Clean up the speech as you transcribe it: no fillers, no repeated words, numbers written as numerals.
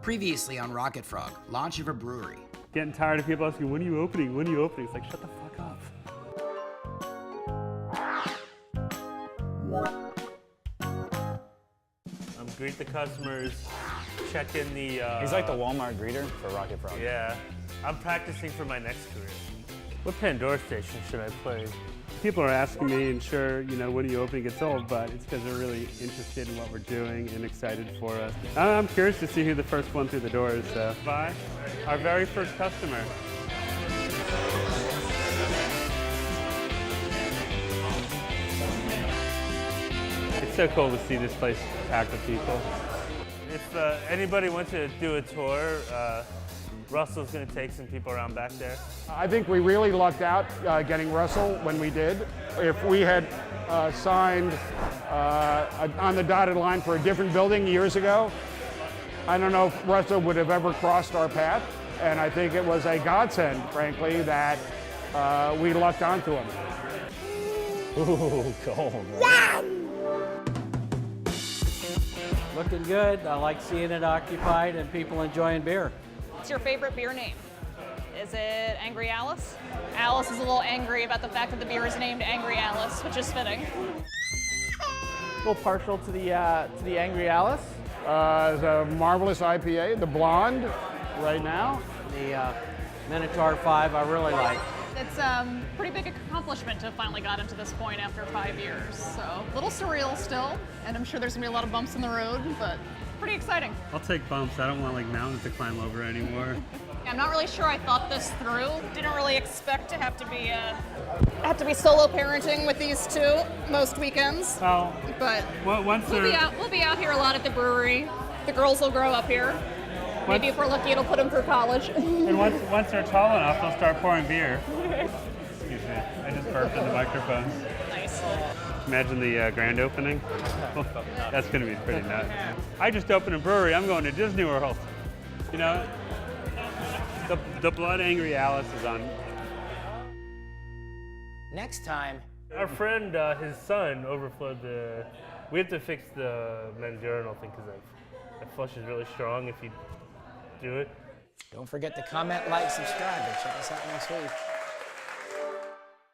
Previously on Rocket Frog, launch of a brewery. Getting tired of people asking, when are you opening? When are you opening? It's like, shut the fuck up. Greet the customers, check in the... He's like the Walmart greeter for Rocket Frog. Yeah. I'm practicing for my next career. What Pandora station should I play? People are asking me, and sure, you know, when are you opening gets old, but it's because they're really interested in what we're doing and excited for us. I'm curious to see who the first one through the door is, so. Bye. Our very first customer. It's so cool to see this place packed with people. If anybody wants to do a tour, Russell's going to take some people around back there. I think we really lucked out getting Russell when we did. If we had signed on the dotted line for a different building years ago, I don't know if Russell would have ever crossed our path. And I think it was a godsend, frankly, that we lucked onto him. Ooh, cold. Yeah! Looking good. I like seeing it occupied and people enjoying beer. What's your favorite beer name? Is it Angry Alice? Alice is a little angry about the fact that the beer is named Angry Alice, which is fitting. A little partial to the Angry Alice. It's a marvelous IPA, the Blonde, right now. The Minotaur 5 I really like. It's a pretty big accomplishment to have finally got into this point after 5 years. So a little surreal still, and I'm sure there's gonna be a lot of bumps in the road, but pretty exciting. I'll take bumps. I don't want like mountains to climb over anymore. I'm not really sure I thought this through. Didn't really expect to have to be solo parenting with these two most weekends. Oh, but once we'll be out here a lot at the brewery. The girls will grow up here. Maybe if we're lucky, it'll put them through college. And once they're tall enough, they'll start pouring beer. Excuse me, I just burped in the microphone. Nice. Imagine the grand opening. That's going to be pretty nuts. I just opened a brewery. I'm going to Disney World. You know, the Blood Angry Alice is on. Next time. Our friend, his son overflowed the. We have to fix the men's urinal thing because that flush is really strong if you do it. Don't forget to comment, like, subscribe, and check us out next week.